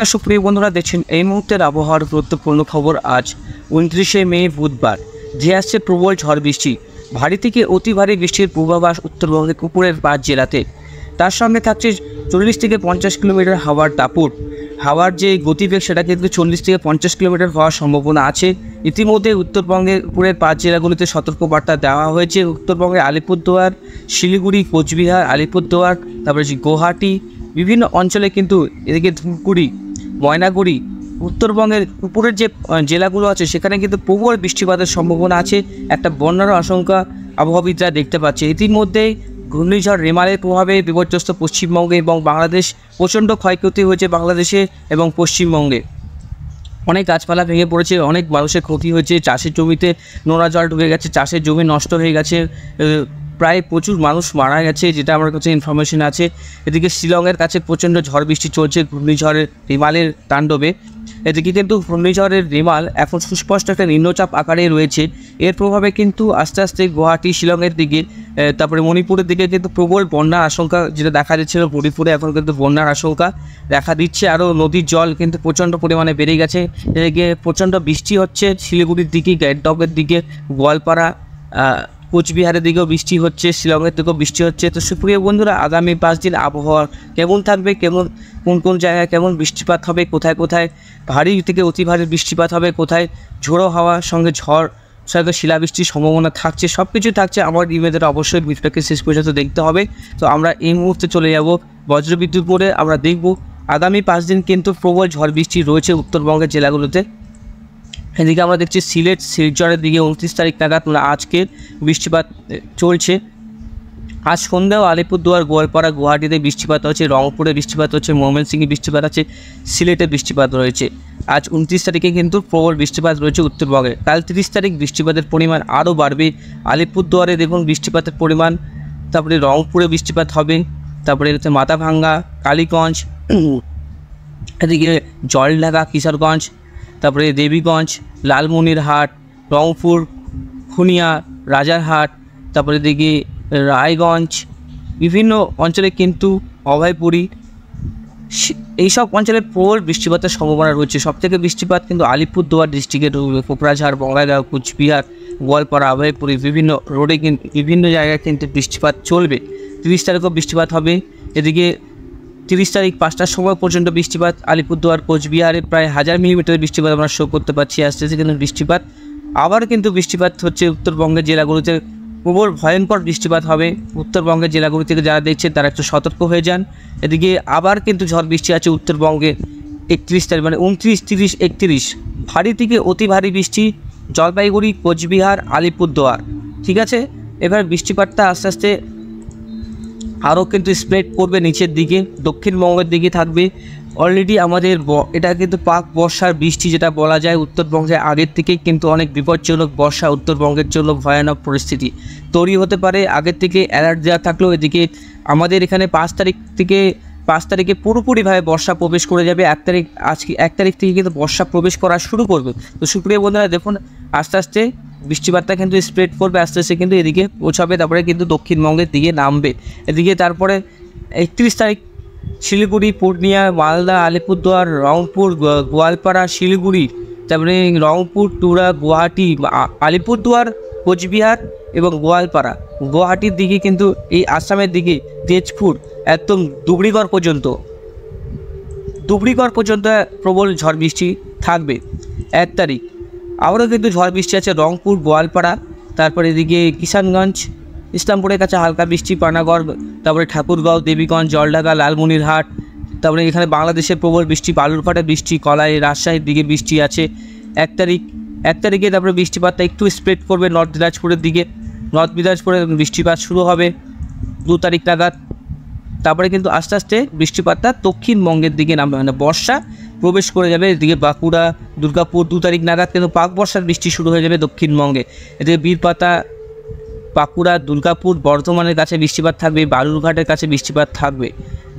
সুপ্রিয় বন্ধুরা, দেখছেন এই মুহূর্তের আবহাওয়ার গুরুত্বপূর্ণ খবর। আজ 29শে মে বুধবার, যে আসছে প্রবল ঝড় বৃষ্টি, ভারী থেকে অতি ভারী বৃষ্টির পূর্বাভাস উত্তরবঙ্গের উপরের 5 জেলাতে। তার সঙ্গে থাকছে 40 থেকে 50 কিলোমিটার হাওয়ার দাপট। হাওয়ার যে গতিবেগ সেটা কিন্তু 40 থেকে 50 কিলোমিটার হওয়ার সম্ভাবনা আছে। ইতিমধ্যে উত্তরবঙ্গের উপরের 5 জেলাগুলিতে সতর্কবার্তা দেওয়া হয়েছে। উত্তরবঙ্গে আলিপুরদুয়ার, শিলিগুড়ি, কোচবিহার, আলিপুরদুয়ার, তারপরে গুয়াহাটি, বিভিন্ন অঞ্চলে কিন্তু এদিকে ধূপগুড়ি, ময়নাগুড়ি, উত্তরবঙ্গের উপরের যে জেলাগুলো আছে সেখানে কিন্তু প্রবল বৃষ্টিপাতের সম্ভাবনা আছে। একটা বন্যার আশঙ্কা আবহাওয়াবিদরা দেখতে পাচ্ছে। ইতিমধ্যেই ঘূর্ণিঝড় রেমালের প্রভাবে বিপর্যস্ত পশ্চিমবঙ্গে এবং বাংলাদেশ প্রচণ্ড ক্ষয়ক্ষতি হয়েছে। বাংলাদেশে এবং পশ্চিমবঙ্গে অনেক গাছপালা ভেঙে পড়েছে, অনেক মানুষের ক্ষতি হয়েছে, চাষের জমিতে নোনা জল ঢুকে গেছে, চাষের জমি নষ্ট হয়ে গেছে, প্রায় প্রচুর মানুষ মারা গেছে, যেটা আমার কাছে ইনফরমেশন আছে। এদিকে শিলংয়ের কাছে প্রচণ্ড ঝড় বৃষ্টি চলছে ঘূর্ণিঝড়ের রেমালের তাণ্ডবে। এদিকে কিন্তু ঘূর্ণিঝড়ের রেমাল এখন সুস্পষ্ট একটা নিম্নচাপ আকারে রয়েছে। এর প্রভাবে কিন্তু আস্তে আস্তে গুয়াহাটি, শিলংয়ের দিকে, তারপরে মণিপুরের দিকে কিন্তু প্রবল বন্যার আশঙ্কা যেটা দেখা যাচ্ছিল মণিপুরে, এখন কিন্তু বন্যার আশঙ্কা দেখা দিচ্ছে। আরও নদীর জল কিন্তু প্রচণ্ড পরিমাণে বেড়ে গেছে। এদিকে প্রচণ্ড বৃষ্টি হচ্ছে শিলিগুড়ির দিকে, গ্যাংটকের দিকে, গোয়ালপাড়া, কোচবিহারের দিকেও বৃষ্টি হচ্ছে, শিলংয়ের দিকেও বৃষ্টি হচ্ছে। তো সুপ্রিয় বন্ধুরা, আগামী 5 দিন আবহাওয়া কেমন থাকবে, কোন কোন জায়গায় কেমন বৃষ্টিপাত হবে, কোথায় কোথায় ভারী থেকে অতি ভারী বৃষ্টিপাত হবে, কোথায় ঝোড়ো হাওয়ার সঙ্গে ঝড় সঙ্গে শিলাবৃষ্টির সম্ভাবনা থাকছে, সব কিছু থাকছে। আমার ইমেজের অবশ্যই ভিডিওটাকে শেষ পর্যন্ত দেখতে হবে। তো আমরা এই মুহূর্তে চলে যাব বজ্রবিদ্যুৎ মোড়ে। আমরা দেখব আগামী 5 দিন কিন্তু প্রবল ঝড় বৃষ্টি রয়েছে উত্তরবঙ্গের জেলাগুলোতে। এদিকে আমরা দেখছি সিলেট, শিলচরের দিকে 29 তারিখ নাগাদ আজকে বৃষ্টিপাত চলছে। আজ সন্ধ্যাও আলিপুরদুয়ার, গোয়ালপাড়া, গুয়াহাটিতে বৃষ্টিপাত হচ্ছে, রংপুরে বৃষ্টিপাত হচ্ছে, ময়মনসিংহে বৃষ্টিপাত আছে, সিলেটে বৃষ্টিপাত রয়েছে। আজ 29 তারিখে কিন্তু প্রবল বৃষ্টিপাত রয়েছে উত্তরবঙ্গে। কাল 30 তারিখ বৃষ্টিপাতের পরিমাণ আরও বাড়বে। আলিপুরদুয়ারে দেখুন বৃষ্টিপাতের পরিমাণ, তারপরে রংপুরে বৃষ্টিপাত হবে, তারপরে হচ্ছে মাথাভাঙ্গা, কালীগঞ্জ, এদিকে জলঢাকা, কিশোরগঞ্জ, তারপরে দেবীগঞ্জ, লালমনিরহাট, রংপুর, খুনিয়া, রাজারহাট, তারপরে এদিকে রায়গঞ্জ, বিভিন্ন অঞ্চলে কিন্তু অভয়পুরী, এইসব অঞ্চলে প্রবল বৃষ্টিপাতের সম্ভাবনা রয়েছে। সবথেকে বৃষ্টিপাত কিন্তু আলিপুরদুয়ার ডিস্ট্রিক্টে, কোকরাঝাড়, বঙ্গাইগাঁও, কুচবিহার, গোয়ালপাড়া, অভয়পুরী, বিভিন্ন রোডে কিন্তু বিভিন্ন জায়গায় কিন্তু বৃষ্টিপাত চলবে। 30 তারিখও বৃষ্টিপাত হবে। এদিকে 30 তারিখ 5টার সময় পর্যন্ত বৃষ্টিপাত আলিপুরদুয়ার, কোচবিহারে প্রায় 1000 মিলিমিটার বৃষ্টিপাত আমরা শো করতে পারছি। আস্তে আস্তে কিন্তু বৃষ্টিপাত আবার কিন্তু বৃষ্টিপাত হচ্ছে উত্তরবঙ্গের জেলাগুলোতে, প্রবল ভয়ঙ্কর বৃষ্টিপাত হবে। উত্তরবঙ্গের জেলাগুলি থেকে যারা দেখছেন তারা একটু সতর্ক হয়ে যান। এদিকে আবার কিন্তু ঝড় বৃষ্টি আছে উত্তরবঙ্গে 31 তারিখ, মানে 29, 30, 31 ভারী থেকে অতি ভারী বৃষ্টি জলপাইগুড়ি, কোচবিহার, আলিপুরদুয়ার। ঠিক আছে, এবার বৃষ্টিপাতটা আস্তে আস্তে আরও কিন্তু স্প্রেড করবে নিচের দিকে, দক্ষিণবঙ্গের দিকে থাকবে। অলরেডি আমাদের এটা কিন্তু পাক বর্ষার বৃষ্টি যেটা বলা যায়। উত্তরবঙ্গে আগের থেকেই কিন্তু অনেক বিপজ্জনক বর্ষা, উত্তরবঙ্গের জন্য ভয়ানক পরিস্থিতি তৈরি হতে পারে। আগের থেকে অ্যালার্ট দেওয়া থাকলেও এদিকে আমাদের এখানে 5 তারিখে পুরোপুরিভাবে বর্ষা প্রবেশ করে যাবে। 1 তারিখ থেকে কিন্তু বর্ষা প্রবেশ করা শুরু করবে। তো সুপ্রিয় বন্ধুরা, দেখুন আস্তে আস্তে বৃষ্টিপাতটা কিন্তু স্প্রেড করবে, আস্তে আস্তে কিন্তু এদিকে পৌঁছাবে, তারপরে কিন্তু দক্ষিণবঙ্গের দিকে নামবে। এদিকে তারপরে 31 তারিখ শিলিগুড়ি, পূর্ণিয়া, মালদা, আলিপুরদুয়ার, রংপুর, গোয়ালপাড়া, শিলিগুড়ি, তারপরে রংপুর, টুরা, গুয়াহাটি, আলিপুরদুয়ার, কোচবিহার এবং গোয়ালপাড়া, গুয়াহাটির দিকে কিন্তু এই আসামের দিকে তেজপুর, একদম ধুবড়ীগড় পর্যন্ত প্রবল ঝড় বৃষ্টি থাকবে। 1 তারিখ আবারও কিন্তু ঝড় বৃষ্টি আছে রংপুর, গোয়ালপাড়া, তারপরে এদিকে কিষানগঞ্জ, ইসলামপুরের কাছে হালকা বৃষ্টি, পানাগড়, তারপরে ঠাকুরগাঁও, দেবীগঞ্জ, জলঢাকা, লালমনিরহাট, তারপরে এখানে বাংলাদেশের প্রবল বৃষ্টি, বালুরঘাটে বৃষ্টি, কলাই, রাজশাহীর দিকে বৃষ্টি আছে। 1 তারিখে তারপরে বৃষ্টিপাতটা একটু স্প্রেড করবে নর্থ দিনাজপুরের দিকে, নর্থ দিনাজপুরে বৃষ্টিপাত শুরু হবে 2 তারিখ নাগাদ। তারপরে কিন্তু আস্তে আস্তে বৃষ্টিপাতটা দক্ষিণবঙ্গের দিকে নামবে, মানে বর্ষা প্রবেশ করে যাবে। এদিকে বাঁকুড়া, দুর্গাপুর 2 তারিখ নাগাদ কিন্তু পাক বর্ষার বৃষ্টি শুরু হয়ে যাবে দক্ষিণবঙ্গে। এদিকে বীরপাতা, বাঁকুড়া, দুর্গাপুর, বর্ধমানের কাছে বৃষ্টিপাত থাকবে, বালুরঘাটের কাছে বৃষ্টিপাত থাকবে।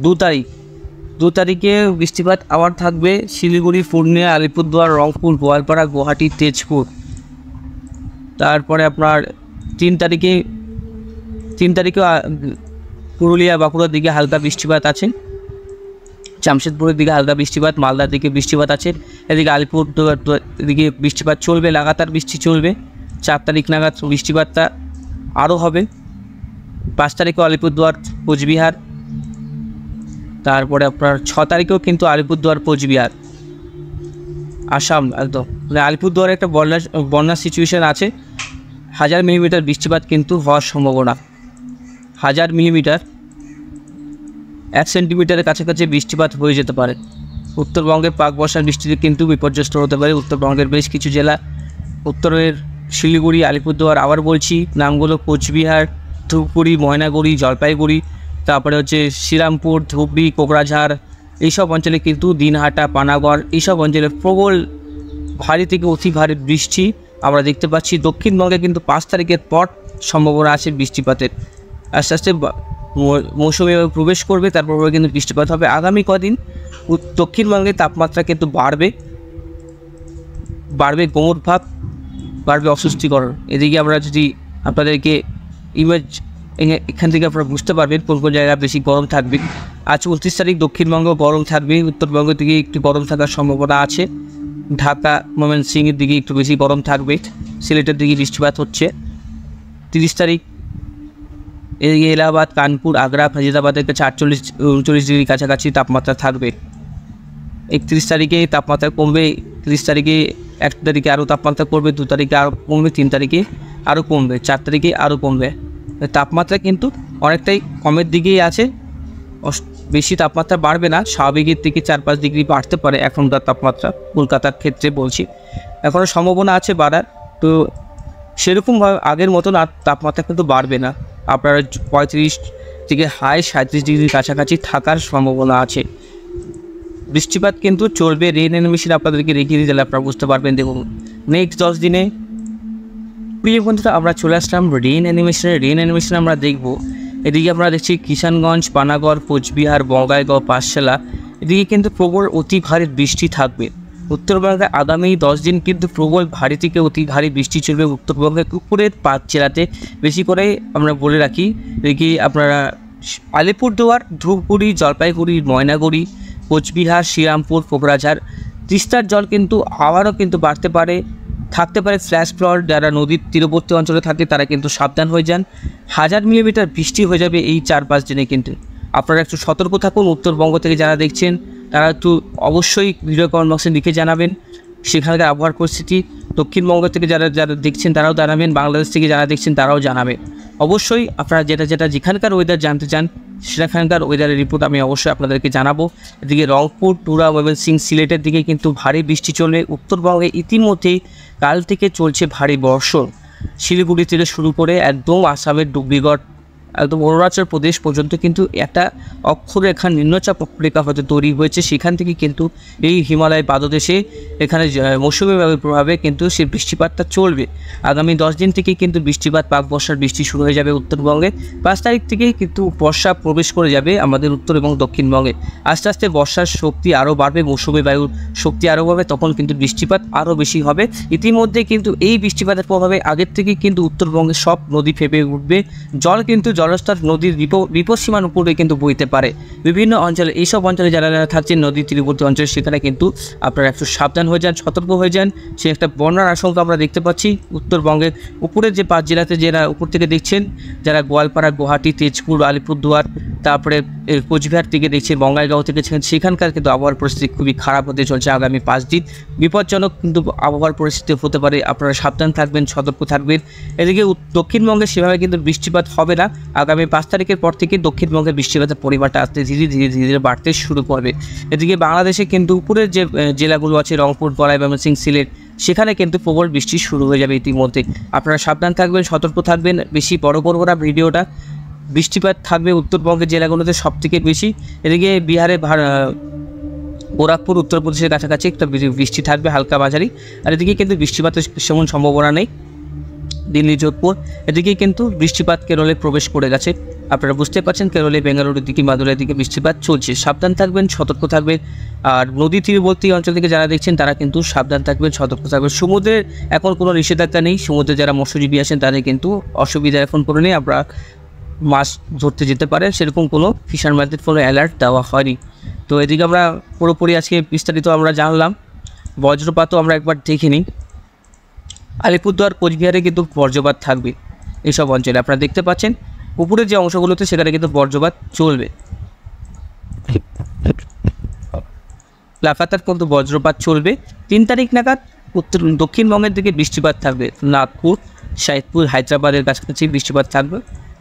2 তারিখে বৃষ্টিপাত আবার থাকবে শিলিগুড়ি, পূর্ণিয়া, আলিপুরদুয়ার, রংপুর, গোয়ালপাড়া, গুয়াহাটি, তেজপুর। তারপরে আপনার 3 তারিখেও পুরুলিয়া, বাঁকুড়ার দিকে হালকা বৃষ্টিপাত আছে। জামশেদপুরের দিকে হালকা বৃষ্টিপাত, মালদার দিকে বৃষ্টিপাত আছে, এদিকে আলিপুরদুয়ার দিকে বৃষ্টিপাত চলবে, লাগাতার বৃষ্টি চলবে। 4 তারিখ নাগাদ বৃষ্টিপাতটা আরও হবে। 5 তারিখেও আলিপুরদুয়ার কোচবিহার, তারপরে আপনার 6 তারিখেও কিন্তু আলিপুরদুয়ার কোচবিহার আসাম একদম, মানে আলিপুরদুয়ারে একটা বন্যার সিচুয়েশান আছে। 1000 মিলিমিটার বৃষ্টিপাত কিন্তু হওয়ার সম্ভাবনা। 1000 মিলিমিটার, 1 সেন্টিমিটারের কাছাকাছি বৃষ্টিপাত হয়ে যেতে পারে। উত্তরবঙ্গে পাক বর্ষার বৃষ্টিতে কিন্তু বিপর্যস্ত হতে পারে উত্তরবঙ্গের বেশ কিছু জেলা। উত্তরের শিলিগুড়ি, আলিপুরদুয়ার, আবার বলছি নামগুলো, কোচবিহার, ধূপগুড়ি, ময়নাগুড়ি, জলপাইগুড়ি, তারপরে হচ্ছে শ্রীরামপুর, ধুবড়ি, কোকরাঝাড়, এইসব অঞ্চলে কিন্তু দিনহাটা, পানাগড়, এইসব অঞ্চলে প্রবল ভারী থেকে অতি ভারী বৃষ্টি আমরা দেখতে পাচ্ছি। দক্ষিণবঙ্গে কিন্তু 5 তারিখের পর সম্ভাবনা আছে বৃষ্টিপাতের। আস্তে আস্তে মৌসুমে প্রবেশ করবে, তারপর কিন্তু বৃষ্টিপাত হবে। আগামী কদিন দক্ষিণবঙ্গে তাপমাত্রা কিন্তু বাড়বে গোমর ভাব, বাড়বে অস্বস্তিকর। এদিকে আমরা যদি আপনাদেরকে ইমেজ এখান থেকে আপনারা বুঝতে পারবেন কোন কোন জায়গায় বেশি গরম থাকবে। আজ 29 তারিখ দক্ষিণবঙ্গ গরম থাকবে, উত্তরবঙ্গ থেকে একটু গরম থাকার সম্ভাবনা আছে। ঢাকা, ময়মনসিংহের দিকে একটু বেশি গরম থাকবে, সিলেটের দিকে বৃষ্টিপাত হচ্ছে। 30 তারিখ এদিকে এলাহাবাদ, কানপুর, আগ্রা, ফাজিদাবাদের কাছে 38-39 ডিগ্রি কাছাকাছি তাপমাত্রা থাকবে। 31 তারিখে তাপমাত্রা কমবে, 30 তারিখে 1 তারিখে আরও তাপমাত্রা কমবে, 2 তারিখে আরও কমবে, 3 তারিখে আরও কমবে, 4 তারিখে আরও কমবে। তাপমাত্রা কিন্তু অনেকটাই কমের দিকেই আছে, বেশি তাপমাত্রা বাড়বে না, স্বাভাবিকের থেকে 4-5 ডিগ্রি বাড়তে পারে এখনকার তাপমাত্রা, কলকাতার ক্ষেত্রে বলছি। এখনও সম্ভাবনা আছে বাড়ার, তো সেরকমভাবে আগের মতন আর তাপমাত্রা কিন্তু বাড়বে না। আপনারা 35 থেকে হাই 37 ডিগ্রির কাছাকাছি থাকার সম্ভাবনা আছে। বৃষ্টিপাত কিন্তু চলবে। রেন অ্যানিমেশন আপনাদেরকে রেখে দিলে আপনারা বুঝতে পারবেন। দেখুন নেক্সট 10 দিনে প্রিয় বন্ধুরা আমরা চলে আসলাম রেন অ্যানিমেশন আমরা দেখব। এদিকে আমরা দেখছি কিষানগঞ্জ, পানাগড়, কোচবিহার, বঙ্গাইগাঁও, পাঠশালা, এদিকে কিন্তু প্রবল অতি ভারী বৃষ্টি থাকবে। উত্তরবঙ্গে আগামী 10 দিন কিন্তু প্রবল ভারী থেকে অতি ভারী বৃষ্টি চলবে উত্তরবঙ্গের উপরের 5 জেলাতে। বেশি করে আমরা বলে রাখি, এদিকে আপনারা আলিপুরদুয়ার, ধূপগুড়ি, জলপাইগুড়ি, ময়নাগুড়ি, কোচবিহার, শ্রীরামপুর, কোকরাঝাড়, তিস্তার জল কিন্তু আবারও কিন্তু বাড়তে পারে, থাকতে পারে ফ্ল্যাশ ফ্লড। যারা নদীর তীরবর্তী অঞ্চলে থাকে তারা কিন্তু সাবধান হয়ে যান। 1000 মিলিমিটার বৃষ্টি হয়ে যাবে এই 4-5 দিনে। কিন্তু আপনারা একটু সতর্ক থাকুন। উত্তরবঙ্গ থেকে যারা দেখছেন তারা একটু অবশ্যই ভিডিও কমেন্ট বক্সে লিখে জানাবেন সেখানকার আবহাওয়ার পরিস্থিতি। দক্ষিণবঙ্গ থেকে যারা দেখছেন তারাও জানাবেন, বাংলাদেশ থেকে যারা দেখছেন তারাও জানাবেন। অবশ্যই আপনারা যেটা যেখানকার ওয়েদার জানতে চান সেখানকার ওয়েদারের রিপোর্ট আমি অবশ্যই আপনাদেরকে জানাবো। এদিকে রংপুর, টুরা, ময়মনসিংহ, সিলেটের দিকে কিন্তু ভারী বৃষ্টি চলবে। উত্তরবঙ্গে ইতিমধ্যেই কাল থেকে চলছে ভারী বর্ষণ, শিলিগুড়ি থেকে শুরু করে একদম আসামের ডুবরিগড়, একদম অরুণাচল প্রদেশ পর্যন্ত কিন্তু একটা অক্ষরেখা, নিম্নচাপ অক্ষরেখা হয়তো তৈরি হয়েছে। সেখান থেকে কিন্তু এই হিমালয় পাদদেশে এখানে মৌসুমী বায়ুর প্রভাবে কিন্তু সেই বৃষ্টিপাতটা চলবে। আগামী 10 দিন থেকে কিন্তু বৃষ্টিপাত, পাক বর্ষার বৃষ্টি শুরু হয়ে যাবে উত্তরবঙ্গে। 5 তারিখ থেকেই কিন্তু বর্ষা প্রবেশ করে যাবে আমাদের উত্তর এবং দক্ষিণবঙ্গে। আস্তে আস্তে বর্ষার শক্তি আরও বাড়বে, মৌসুমী বায়ুর শক্তি আরও বাড়বে, তখন কিন্তু বৃষ্টিপাত আরও বেশি হবে। ইতিমধ্যে কিন্তু এই বৃষ্টিপাতের প্রভাবে আগের থেকেই কিন্তু উত্তরবঙ্গের সব নদী ফেপে উঠবে। জল কিন্তু জলস্তর নদীর বিপদসীমার উপরে কিন্তু বইতে পারে বিভিন্ন অঞ্চলে। এইসব অঞ্চলে যারা থাকছেন নদী তীরবর্তী অঞ্চলে, সেখানে কিন্তু আপনারা একটু সাবধান হয়ে যান, সতর্ক হয়ে যান। সে একটা বন্যার আশঙ্কা আমরা দেখতে পাচ্ছি উত্তরবঙ্গের উপরের যে 5 জেলাতে, যারা উপর থেকে দেখছেন, যারা গোয়ালপাড়া, গুয়াহাটি, তেজপুর, আলিপুরদুয়ার, তারপরে কোচবিহার থেকে দেখছেন, বঙ্গাইগাঁও থেকে দেখছেন, সেখানকার কিন্তু আবহাওয়ার পরিস্থিতি খুবই খারাপ হতে চলছে। আগামী 5 দিন বিপজ্জনক কিন্তু আবহাওয়ার পরিস্থিতি হতে পারে। আপনারা সাবধান থাকবেন, সতর্ক থাকবেন। এদিকে দক্ষিণবঙ্গে সেভাবে কিন্তু বৃষ্টিপাত হবে না। আগামী 5 তারিখের পর থেকে দক্ষিণবঙ্গের বৃষ্টিপাতের পরিমাণটা আস্তে ধীরে ধীরে বাড়তে শুরু করবে। এদিকে বাংলাদেশে কিন্তু উপরের যে জেলাগুলো আছে, রংপুর, বড়াই, ময়মনসিংহ, সিলেট, সেখানে কিন্তু প্রবল বৃষ্টি শুরু হয়ে যাবে ইতিমধ্যে। আপনারা সাবধান থাকবেন, সতর্ক থাকবেন। বেশি বড় করবো না ভিডিওটা। বৃষ্টিপাত থাকবে উত্তরবঙ্গের জেলাগুলোতে সবথেকে বেশি। এদিকে বিহারে গোরখপুর, উত্তরপ্রদেশের কাছাকাছি একটা বৃষ্টি থাকবে হালকা মাঝারি। আর এদিকে কিন্তু বৃষ্টিপাতের সেমন সম্ভাবনা নেই। দিল্লি, যোধপুর, এদিকে কিন্তু বৃষ্টিপাত কেরলে প্রবেশ করে গেছে। আপনারা বুঝতে পারছেন কেরলে, বেঙ্গালুরুর দিকে, মাদুরাইয়ের দিকে বৃষ্টিপাত চলছে। সাবধান থাকবেন, সতর্ক থাকবেন। আর নদী তীরবর্তী অঞ্চল থেকে যারা দেখছেন তারা কিন্তু সাবধান থাকবেন, সতর্ক থাকবেন। সমুদ্রের এখন কোনো নিষেধাজ্ঞা নেই। সমুদ্রে যারা মৎস্যজীবী আছেন তাদের কিন্তু অসুবিধা এখন করে নেই। আমরা মাছ ধরতে যেতে পারে, সেরকম কোনো ফিশারম্যানদের কোনো অ্যালার্ট দেওয়া হয়নি। তো এদিকে আমরা পুরোপুরি আজকে বিস্তারিত আমরা জানলাম। বজ্রপাতও আমরা একবার দেখে নিই। আলিপুরদুয়ার কোচবিহারে কিন্তু বজ্রপাত থাকবে এইসব অঞ্চলে। আপনারা দেখতে পাচ্ছেন উপরের যে অংশগুলোতে সেখানে কিন্তু বজ্রপাত চলবে, লাগাতার কিন্তু বজ্রপাত চলবে। 3 তারিখ নাগাদ দক্ষিণবঙ্গের দিকে বৃষ্টিপাত থাকবে, নাগপুর, সাইদপুর, হায়দ্রাবাদের কাছাকাছি বৃষ্টিপাত থাকবে।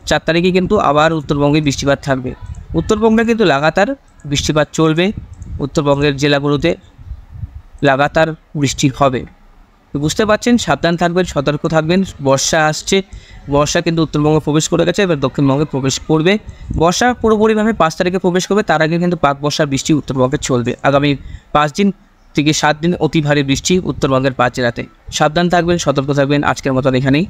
4 তারিখে কিন্তু আবার উত্তরবঙ্গে বৃষ্টিপাত থাকবে। উত্তরবঙ্গে কিন্তু লাগাতার বৃষ্টিপাত চলবে, উত্তরবঙ্গের জেলাগুলোতে লাগাতার বৃষ্টি হবে। তো বুঝতে পারছেন, সাবধান থাকবেন, সতর্ক থাকবেন। বর্ষা আসছে, বর্ষা কিন্তু উত্তরবঙ্গে প্রবেশ করে গেছে, এবার দক্ষিণবঙ্গে প্রবেশ করবে। বর্ষা পুরোপুরিভাবে 5 তারিখে প্রবেশ করবে, তার আগে কিন্তু পাক বর্ষার বৃষ্টি উত্তরবঙ্গে চলবে। আগামী 5 দিন থেকে 7 দিন অতি ভারী বৃষ্টি উত্তরবঙ্গের 5 জেলাতে। সাবধান থাকবেন, সতর্ক থাকবেন। আজকের মতন এখানেই।